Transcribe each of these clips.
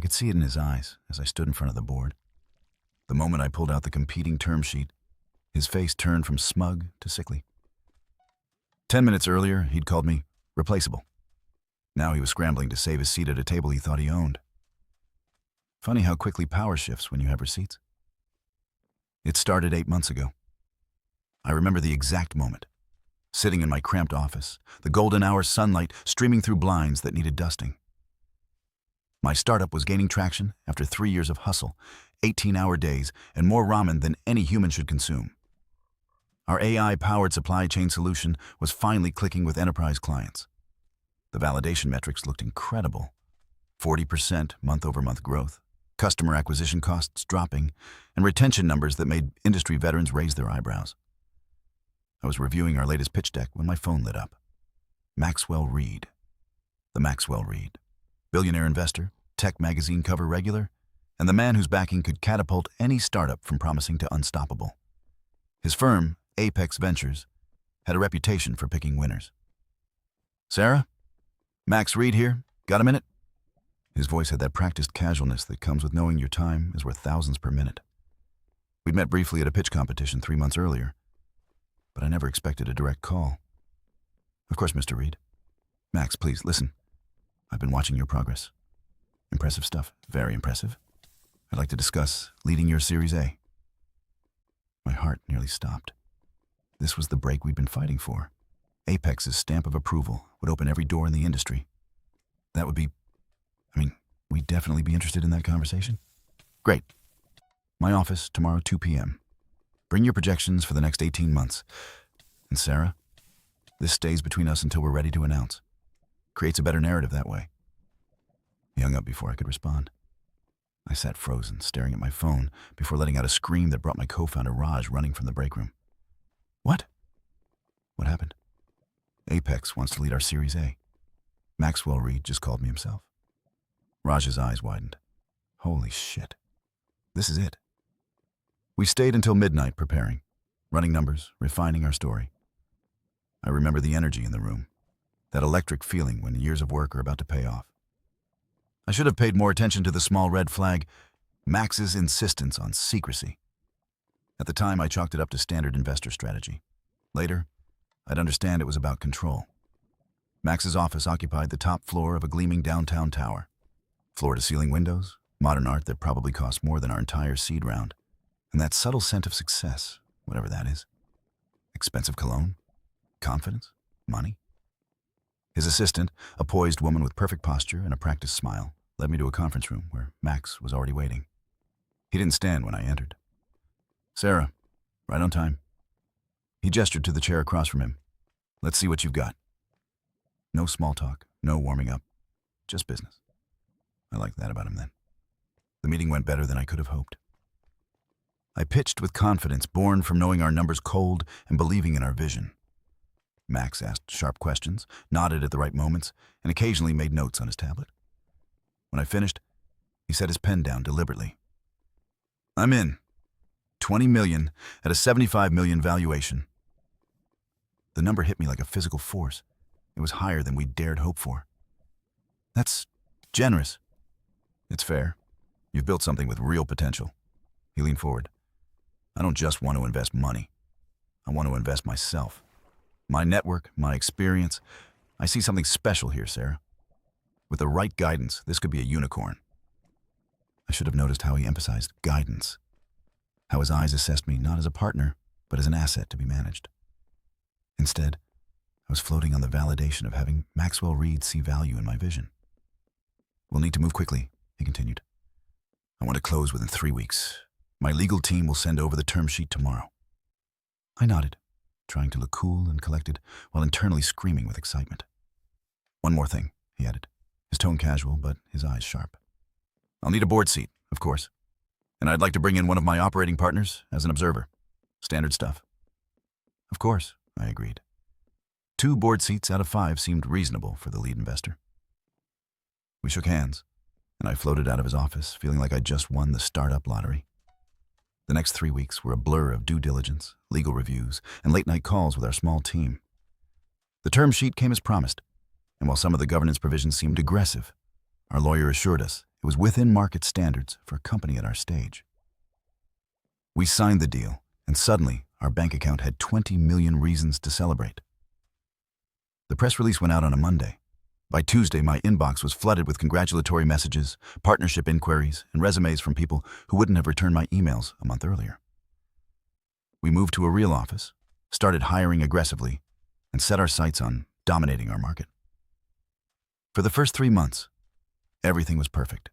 could see it in his eyes as I stood in front of the board. The moment I pulled out the competing term sheet, his face turned from smug to sickly. 10 minutes earlier, he'd called me replaceable. Now he was scrambling to save his seat at a table he thought he owned. Funny how quickly power shifts when you have receipts. It started 8 months ago. I remember the exact moment. Sitting in my cramped office, the golden hour sunlight streaming through blinds that needed dusting. My startup was gaining traction after 3 years of hustle, 18-hour days, and more ramen than any human should consume. Our AI-powered supply chain solution was finally clicking with enterprise clients. The validation metrics looked incredible. 40% month-over-month growth, customer acquisition costs dropping, and retention numbers that made industry veterans raise their eyebrows. I was reviewing our latest pitch deck when my phone lit up. Maxwell Reed. The Maxwell Reed. Billionaire investor, tech magazine cover regular, and the man whose backing could catapult any startup from promising to unstoppable. His firm, Apex Ventures, had a reputation for picking winners. "Sarah? Max Reed here. Got a minute?" His voice had that practiced casualness that comes with knowing your time is worth thousands per minute. We'd met briefly at a pitch competition 3 months earlier, but I never expected a direct call. "Of course, Mr. Reed. Max, please, listen. I've been watching your progress. Impressive stuff. Very impressive. I'd like to discuss leading your Series A." My heart nearly stopped. This was the break we'd been fighting for. Apex's stamp of approval would open every door in the industry. That would be... we'd definitely be interested in that conversation. Great. My office, tomorrow, 2 p.m. Bring your projections for the next 18 months. And Sarah, this stays between us until we're ready to announce. Creates a better narrative that way. He hung up before I could respond. I sat frozen, staring at my phone, before letting out a scream that brought my co-founder Raj running from the break room. "What?" "What happened?" "Apex wants to lead our Series A. Maxwell Reed just called me himself." Raj's eyes widened. Holy shit. This is it. We stayed until midnight preparing, running numbers, refining our story. I remember the energy in the room, that electric feeling when years of work are about to pay off. I should have paid more attention to the small red flag, Max's insistence on secrecy. At the time, I chalked it up to standard investor strategy. Later, I'd understand it was about control. Max's office occupied the top floor of a gleaming downtown tower. Floor-to-ceiling windows, modern art that probably cost more than our entire seed round, and that subtle scent of success, whatever that is. Expensive cologne? Confidence? Money? His assistant, a poised woman with perfect posture and a practiced smile, led me to a conference room where Max was already waiting. He didn't stand when I entered. "Sarah, right on time." He gestured to the chair across from him. "Let's see what you've got." No small talk, no warming up, just business. I liked that about him then. The meeting went better than I could have hoped. I pitched with confidence born from knowing our numbers cold and believing in our vision. Max asked sharp questions, nodded at the right moments, and occasionally made notes on his tablet. When I finished, he set his pen down deliberately. "I'm in. 20 million at a 75 million valuation." The number hit me like a physical force. It was higher than we'd dared hope for. "That's generous." "It's fair. You've built something with real potential." He leaned forward. "I don't just want to invest money. I want to invest myself. My network, my experience. I see something special here, Sarah. With the right guidance, this could be a unicorn." I should have noticed how he emphasized guidance. How his eyes assessed me not as a partner, but as an asset to be managed. Instead, I was floating on the validation of having Maxwell Reed see value in my vision. "We'll need to move quickly," he continued. "I want to close within 3 weeks. My legal team will send over the term sheet tomorrow." I nodded, trying to look cool and collected while internally screaming with excitement. "One more thing," he added, his tone casual but his eyes sharp. "I'll need a board seat, of course. And I'd like to bring in one of my operating partners as an observer. Standard stuff." "Of course," I agreed. 2 board seats out of 5 seemed reasonable for the lead investor. We shook hands, and I floated out of his office feeling like I'd just won the startup lottery. The next 3 weeks were a blur of due diligence, legal reviews, and late-night calls with our small team. The term sheet came as promised, and while some of the governance provisions seemed aggressive, our lawyer assured us It was within market standards for a company at our stage. We signed the deal, and suddenly our bank account had 20 million reasons to celebrate. The press release went out on a Monday. By Tuesday, my inbox was flooded with congratulatory messages, partnership inquiries, and resumes from people who wouldn't have returned my emails a month earlier. We moved to a real office, started hiring aggressively, and set our sights on dominating our market. For the first 3 months, everything was perfect.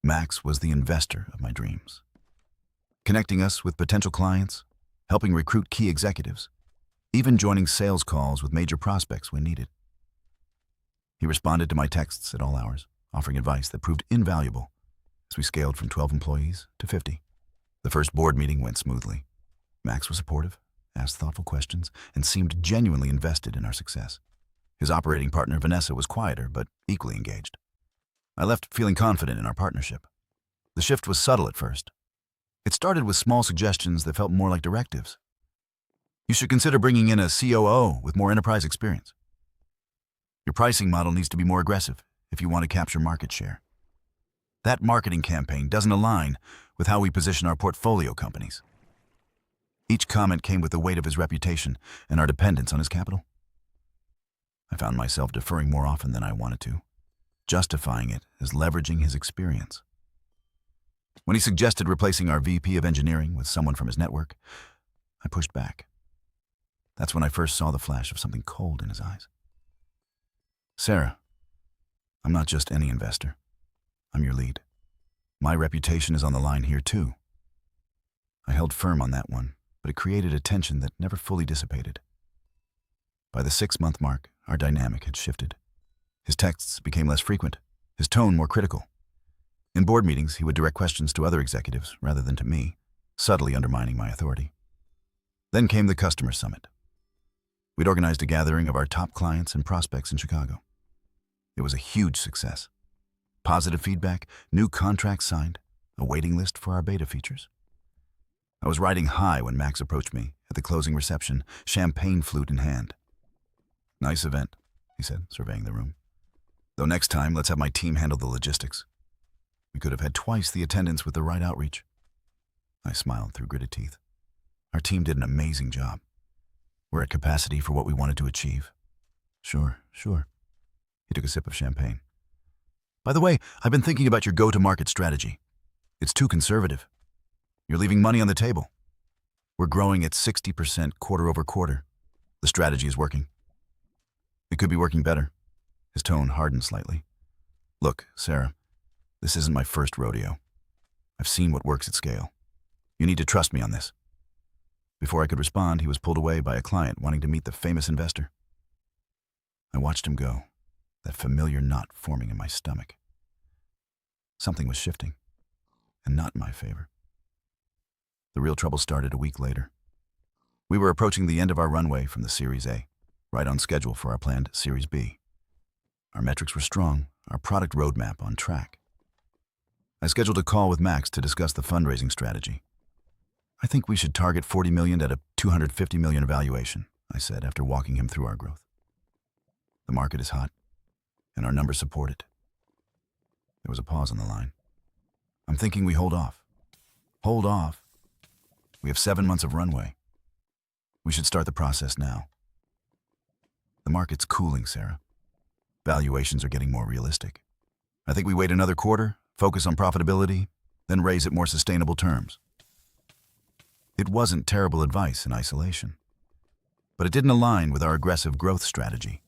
Max was the investor of my dreams, connecting us with potential clients, helping recruit key executives, even joining sales calls with major prospects when needed. He responded to my texts at all hours, offering advice that proved invaluable as we scaled from 12 employees to 50. The first board meeting went smoothly. Max was supportive, asked thoughtful questions, and seemed genuinely invested in our success. His operating partner, Vanessa, was quieter but equally engaged. I left feeling confident in our partnership. The shift was subtle at first. It started with small suggestions that felt more like directives. You should consider bringing in a COO with more enterprise experience. Your pricing model needs to be more aggressive if you want to capture market share. That marketing campaign doesn't align with how we position our portfolio companies. Each comment came with the weight of his reputation and our dependence on his capital. I found myself deferring more often than I wanted to, justifying it as leveraging his experience. When he suggested replacing our VP of engineering with someone from his network, I pushed back. That's when I first saw the flash of something cold in his eyes. Sarah, I'm not just any investor. I'm your lead. My reputation is on the line here too. I held firm on that one, but it created a tension that never fully dissipated. By the 6-month mark, our dynamic had shifted. His texts became less frequent, his tone more critical. In board meetings, he would direct questions to other executives rather than to me, subtly undermining my authority. Then came the customer summit. We'd organized a gathering of our top clients and prospects in Chicago. It was a huge success. Positive feedback, new contracts signed, a waiting list for our beta features. I was riding high when Max approached me at the closing reception, champagne flute in hand. Nice event, he said, surveying the room. Though next time, let's have my team handle the logistics. We could have had twice the attendance with the right outreach. I smiled through gritted teeth. Our team did an amazing job. We're at capacity for what we wanted to achieve. Sure. He took a sip of champagne. By the way, I've been thinking about your go-to-market strategy. It's too conservative. You're leaving money on the table. We're growing at 60% quarter over quarter. The strategy is working. It could be working better. His tone hardened slightly. Look, Sarah, this isn't my first rodeo. I've seen what works at scale. You need to trust me on this. Before I could respond, he was pulled away by a client wanting to meet the famous investor. I watched him go, that familiar knot forming in my stomach. Something was shifting, and not in my favor. The real trouble started a week later. We were approaching the end of our runway from the Series A, right on schedule for our planned Series B. Our metrics were strong, our product roadmap on track. I scheduled a call with Max to discuss the fundraising strategy. I think we should target $40 million at a $250 million valuation, I said after walking him through our growth. The market is hot, and our numbers support it. There was a pause on the line. I'm thinking we hold off. Hold off? We have 7 months of runway. We should start the process now. The market's cooling, Sarah. Valuations are getting more realistic. I think we wait another quarter, focus on profitability, then raise at more sustainable terms. It wasn't terrible advice in isolation, but it didn't align with our aggressive growth strategy,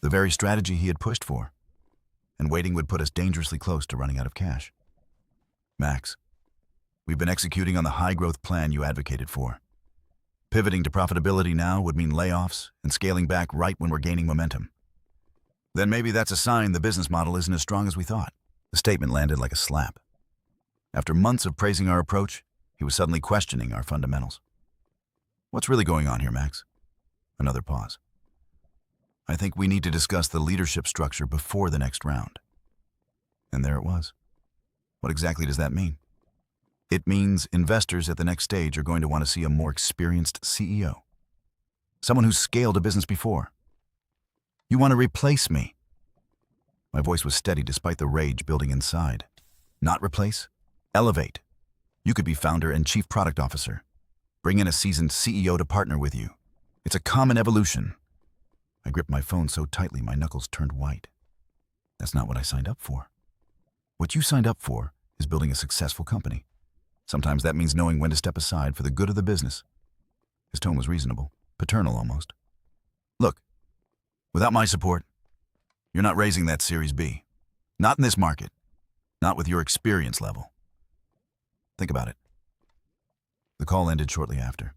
the very strategy he had pushed for, and waiting would put us dangerously close to running out of cash. Max, we've been executing on the high-growth plan you advocated for. Pivoting to profitability now would mean layoffs and scaling back right when we're gaining momentum. Then maybe that's a sign the business model isn't as strong as we thought. The statement landed like a slap. After months of praising our approach, he was suddenly questioning our fundamentals. What's really going on here, Max? Another pause. I think we need to discuss the leadership structure before the next round. And there it was. What exactly does that mean? It means investors at the next stage are going to want to see a more experienced CEO. Someone who's scaled a business before. You want to replace me? My voice was steady despite the rage building inside. Not replace, elevate. You could be founder and chief product officer. Bring in a seasoned CEO to partner with you. It's a common evolution. I gripped my phone so tightly my knuckles turned white. That's not what I signed up for. What you signed up for is building a successful company. Sometimes that means knowing when to step aside for the good of the business. His tone was reasonable, paternal almost. Look, without my support, you're not raising that Series B. Not in this market. Not with your experience level. Think about it. The call ended shortly after.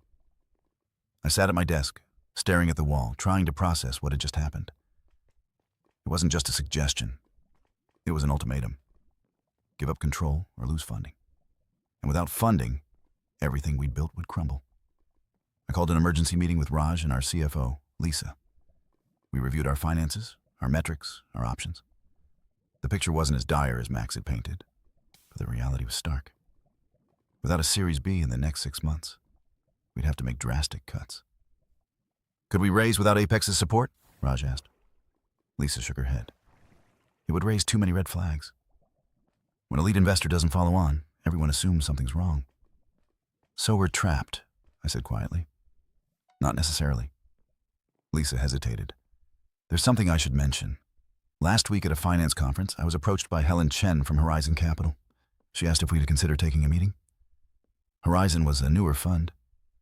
I sat at my desk, staring at the wall, trying to process what had just happened. It wasn't just a suggestion. It was an ultimatum. Give up control or lose funding. And without funding, everything we'd built would crumble. I called an emergency meeting with Raj and our CFO, Lisa. We reviewed our finances, our metrics, our options. The picture wasn't as dire as Max had painted, but the reality was stark. Without a Series B in the next 6 months, we'd have to make drastic cuts. Could we raise without Apex's support? Raj asked. Lisa shook her head. It would raise too many red flags. When a lead investor doesn't follow on, everyone assumes something's wrong. So we're trapped, I said quietly. Not necessarily. Lisa hesitated. There's something I should mention. Last week at a finance conference, I was approached by Helen Chen from Horizon Capital. She asked if we'd consider taking a meeting. Horizon was a newer fund,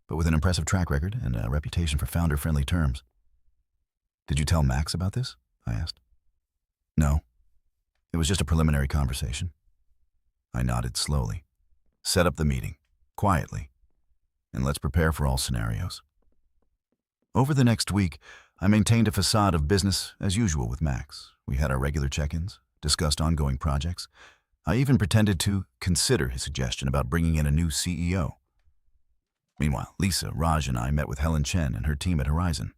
but with an impressive track record and a reputation for founder-friendly terms. Did you tell Max about this? I asked. No. It was just a preliminary conversation. I nodded slowly. Set up the meeting, quietly, and let's prepare for all scenarios. Over the next week, I maintained a facade of business as usual with Max. We had our regular check-ins, discussed ongoing projects. I even pretended to consider his suggestion about bringing in a new CEO. Meanwhile, Lisa, Raj, and I met with Helen Chen and her team at Horizon.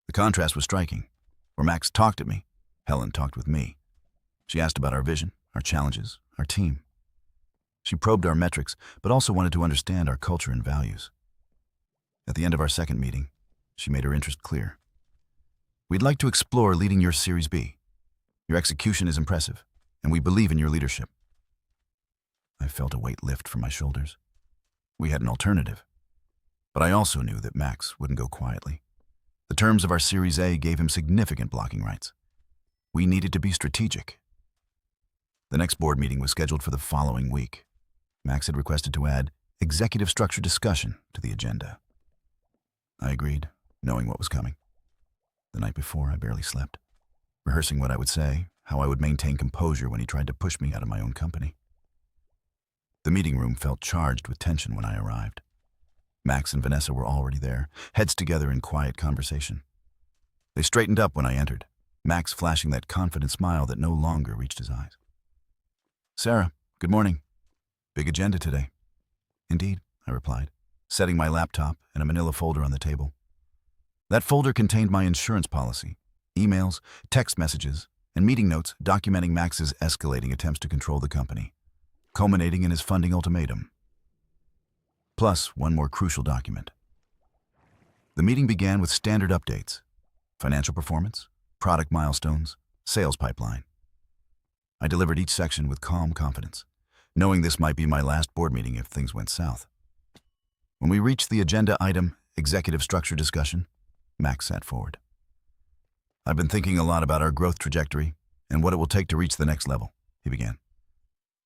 The contrast was striking. Where Max talked at me, Helen talked with me. She asked about our vision, our challenges, our team. She probed our metrics, but also wanted to understand our culture and values. At the end of our second meeting, she made her interest clear. We'd like to explore leading your Series B. Your execution is impressive, and we believe in your leadership. I felt a weight lift from my shoulders. We had an alternative. But I also knew that Max wouldn't go quietly. The terms of our Series A gave him significant blocking rights. We needed to be strategic. The next board meeting was scheduled for the following week. Max had requested to add executive structure discussion to the agenda. I agreed, knowing what was coming. The night before, I barely slept, rehearsing what I would say, how I would maintain composure when he tried to push me out of my own company. The meeting room felt charged with tension when I arrived. Max and Vanessa were already there, heads together in quiet conversation. They straightened up when I entered, Max flashing that confident smile that no longer reached his eyes. Sarah, good morning. Big agenda today. Indeed, I replied, setting my laptop and a manila folder on the table. That folder contained my insurance policy, emails, text messages, and meeting notes documenting Max's escalating attempts to control the company, culminating in his funding ultimatum. Plus, one more crucial document. The meeting began with standard updates: financial performance, product milestones, sales pipeline. I delivered each section with calm confidence, knowing this might be my last board meeting if things went south. When we reached the agenda item, executive structure discussion, Max sat forward. I've been thinking a lot about our growth trajectory and what it will take to reach the next level, he began.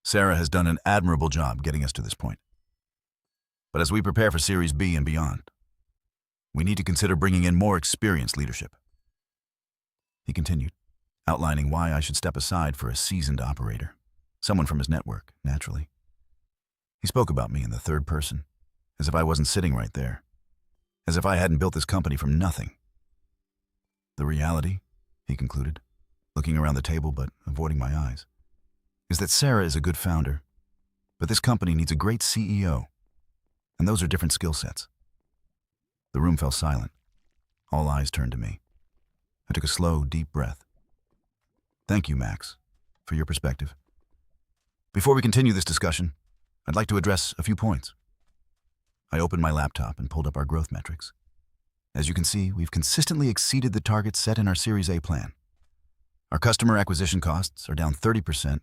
Sarah has done an admirable job getting us to this point. But as we prepare for Series B and beyond, we need to consider bringing in more experienced leadership. He continued, outlining why I should step aside for a seasoned operator, someone from his network, naturally. He spoke about me in the third person, as if I wasn't sitting right there, as if I hadn't built this company from nothing. The reality, he concluded, looking around the table but avoiding my eyes, is that Sarah is a good founder, but this company needs a great CEO, and those are different skill sets. The room fell silent. All eyes turned to me. I took a slow, deep breath. Thank you, Max, for your perspective. Before we continue this discussion, I'd like to address a few points. I opened my laptop and pulled up our growth metrics. As you can see, we've consistently exceeded the targets set in our Series A plan. Our customer acquisition costs are down 30%,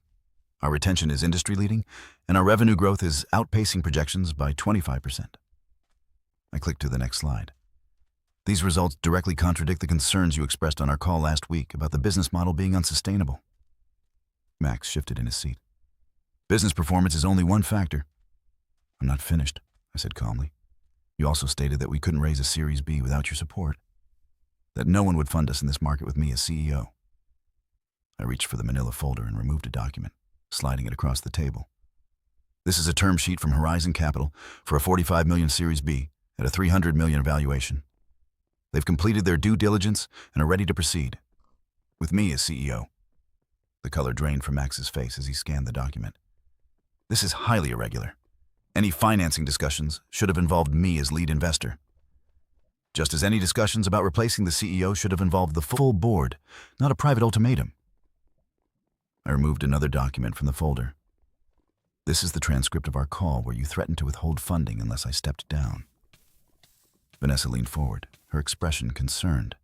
our retention is industry-leading, and our revenue growth is outpacing projections by 25%. I clicked to the next slide. These results directly contradict the concerns you expressed on our call last week about the business model being unsustainable. Max shifted in his seat. Business performance is only one factor. I'm not finished, I said calmly. You also stated that we couldn't raise a Series B without your support, that no one would fund us in this market with me as CEO. I reached for the manila folder and removed a document, sliding it across the table. This is a term sheet from Horizon Capital for a $45 million Series B at a $300 million valuation. They've completed their due diligence and are ready to proceed. With me as CEO. The color drained from Max's face as he scanned the document. This is highly irregular. Any financing discussions should have involved me as lead investor. Just as any discussions about replacing the CEO should have involved the full board, not a private ultimatum. I removed another document from the folder. This is the transcript of our call where you threatened to withhold funding unless I stepped down. Vanessa leaned forward, her expression concerned.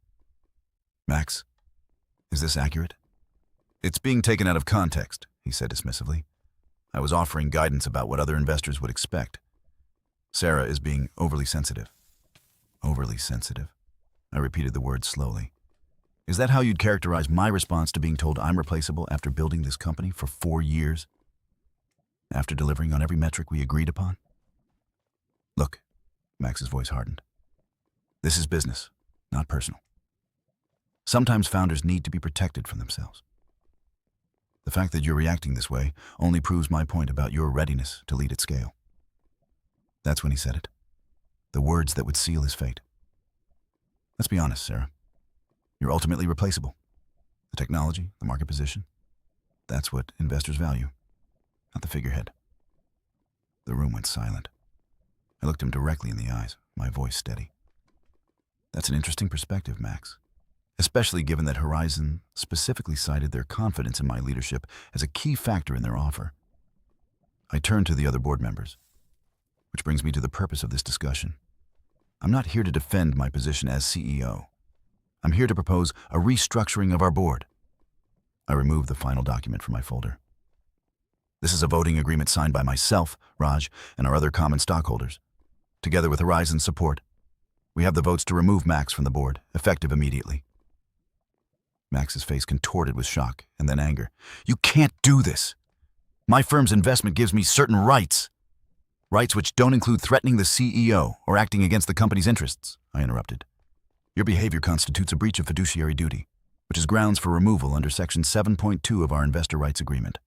Max, is this accurate? It's being taken out of context, he said dismissively. I was offering guidance about what other investors would expect. Sarah is being overly sensitive. Overly sensitive. I repeated the word slowly. Is that how you'd characterize my response to being told I'm replaceable after building this company for 4 years? After delivering on every metric we agreed upon? Look, Max's voice hardened. This is business, not personal. Sometimes founders need to be protected from themselves. The fact that you're reacting this way only proves my point about your readiness to lead at scale. That's when he said it. The words that would seal his fate. Let's be honest, Sarah. You're ultimately replaceable. The technology, the market position, that's what investors value, not the figurehead. The room went silent. I looked him directly in the eyes, my voice steady. That's an interesting perspective, Max, especially given that Horizon specifically cited their confidence in my leadership as a key factor in their offer. I turned to the other board members, which brings me to the purpose of this discussion. I'm not here to defend my position as CEO. I'm here to propose a restructuring of our board. I removed the final document from my folder. This is a voting agreement signed by myself, Raj, and our other common stockholders. Together with Horizon's support, we have the votes to remove Max from the board, effective immediately. Max's face contorted with shock and then anger. You can't do this. My firm's investment gives me certain rights. Rights which don't include threatening the CEO or acting against the company's interests, I interrupted. Your behavior constitutes a breach of fiduciary duty, which is grounds for removal under Section 7.2 of our Investor Rights Agreement.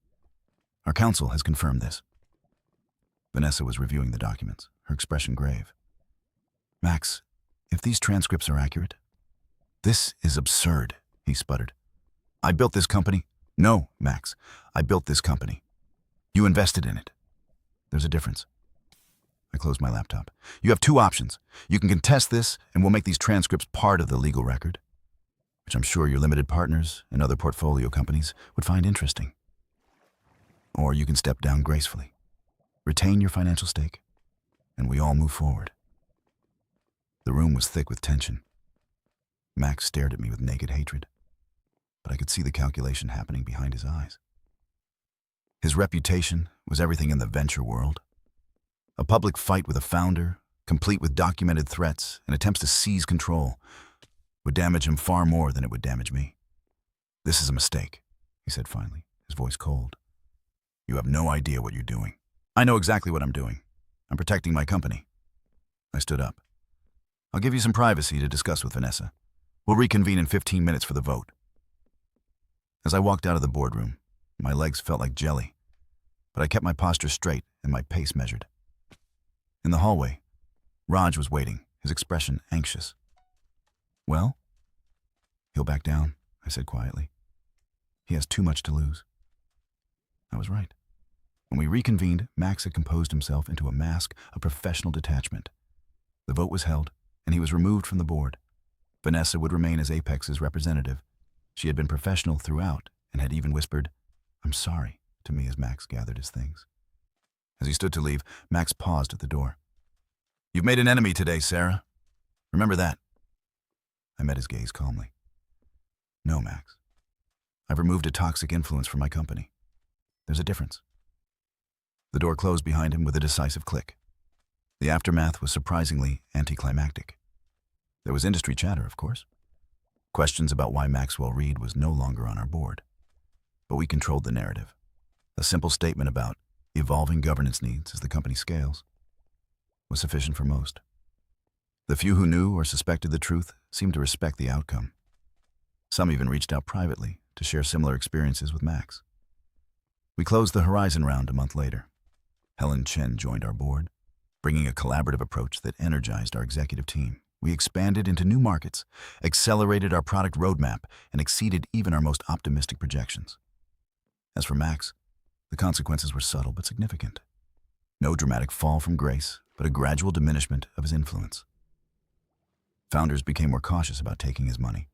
Our counsel has confirmed this. Vanessa was reviewing the documents, her expression grave. Max, if these transcripts are accurate, this is absurd, he sputtered. I built this company. No, Max, I built this company. You invested in it. There's a difference. I closed my laptop. You have 2 options. You can contest this, and we'll make these transcripts part of the legal record, which I'm sure your limited partners and other portfolio companies would find interesting. Or you can step down gracefully, retain your financial stake, and we all move forward. The room was thick with tension. Max stared at me with naked hatred, but I could see the calculation happening behind his eyes. His reputation was everything in the venture world. A public fight with a founder, complete with documented threats and attempts to seize control, would damage him far more than it would damage me. This is a mistake, he said finally, his voice cold. You have no idea what you're doing. I know exactly what I'm doing. I'm protecting my company. I stood up. I'll give you some privacy to discuss with Vanessa. We'll reconvene in 15 minutes for the vote. As I walked out of the boardroom, my legs felt like jelly, but I kept my posture straight and my pace measured. In the hallway, Raj was waiting, his expression anxious. Well? He'll back down, I said quietly. He has too much to lose. I was right. When we reconvened, Max had composed himself into a mask of professional detachment. The vote was held, and he was removed from the board. Vanessa would remain as Apex's representative. She had been professional throughout and had even whispered, "I'm sorry," to me as Max gathered his things. As he stood to leave, Max paused at the door. You've made an enemy today, Sarah. Remember that. I met his gaze calmly. No, Max. I've removed a toxic influence from my company. There's a difference. The door closed behind him with a decisive click. The aftermath was surprisingly anticlimactic. There was industry chatter, of course. Questions about why Maxwell Reed was no longer on our board. But we controlled the narrative. A simple statement about evolving governance needs as the company scales was sufficient for most. The few who knew or suspected the truth seemed to respect the outcome. Some even reached out privately to share similar experiences with Max. We closed the Horizon round a month later. Helen Chen joined our board, bringing a collaborative approach that energized our executive team. We expanded into new markets, accelerated our product roadmap, and exceeded even our most optimistic projections. As for Max, the consequences were subtle but significant. No dramatic fall from grace, but a gradual diminishment of his influence. Founders became more cautious about taking his money.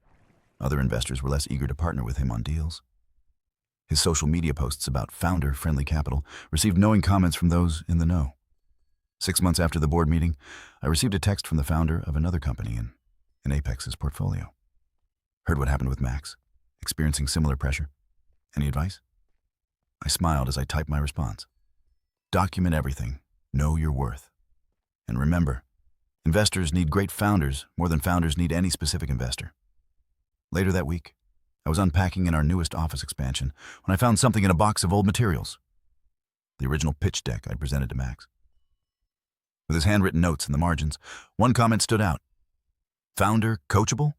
Other investors were less eager to partner with him on deals. His social media posts about founder-friendly capital received knowing comments from those in the know. 6 months after the board meeting, I received a text from the founder of another company in Apex's portfolio. Heard what happened with Max, experiencing similar pressure. Any advice? I smiled as I typed my response. Document everything. Know your worth. And remember, investors need great founders more than founders need any specific investor. Later that week, I was unpacking in our newest office expansion when I found something in a box of old materials. The original pitch deck I'd presented to Max. With his handwritten notes in the margins, one comment stood out. Founder coachable?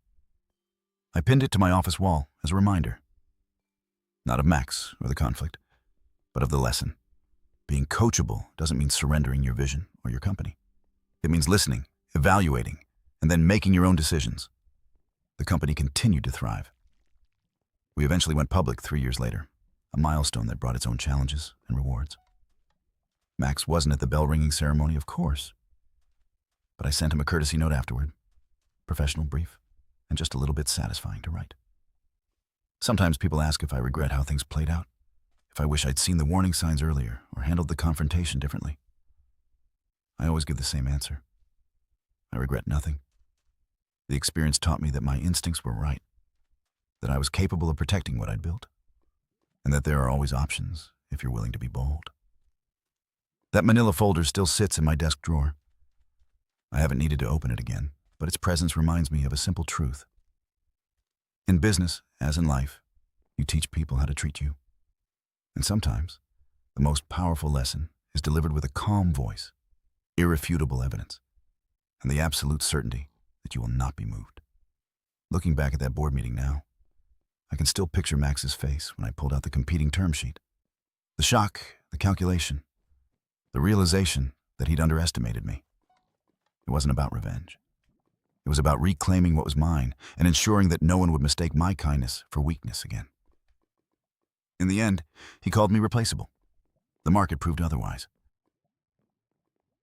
I pinned it to my office wall as a reminder. Not of Max or the conflict, but of the lesson. Being coachable doesn't mean surrendering your vision or your company. It means listening, evaluating, and then making your own decisions. The company continued to thrive. We eventually went public 3 years later, a milestone that brought its own challenges and rewards. Max wasn't at the bell-ringing ceremony, of course, but I sent him a courtesy note afterward, professional, brief, and just a little bit satisfying to write. Sometimes people ask if I regret how things played out, if I wish I'd seen the warning signs earlier or handled the confrontation differently. I always give the same answer. I regret nothing. The experience taught me that my instincts were right, that I was capable of protecting what I'd built, and that there are always options if you're willing to be bold. That manila folder still sits in my desk drawer. I haven't needed to open it again, but its presence reminds me of a simple truth. In business, as in life, you teach people how to treat you. And sometimes, the most powerful lesson is delivered with a calm voice, irrefutable evidence, and the absolute certainty that you will not be moved. Looking back at that board meeting now, I can still picture Max's face when I pulled out the competing term sheet. The shock, the calculation, the realization that he'd underestimated me. It wasn't about revenge. It was about reclaiming what was mine and ensuring that no one would mistake my kindness for weakness again. In the end, he called me replaceable. The market proved otherwise.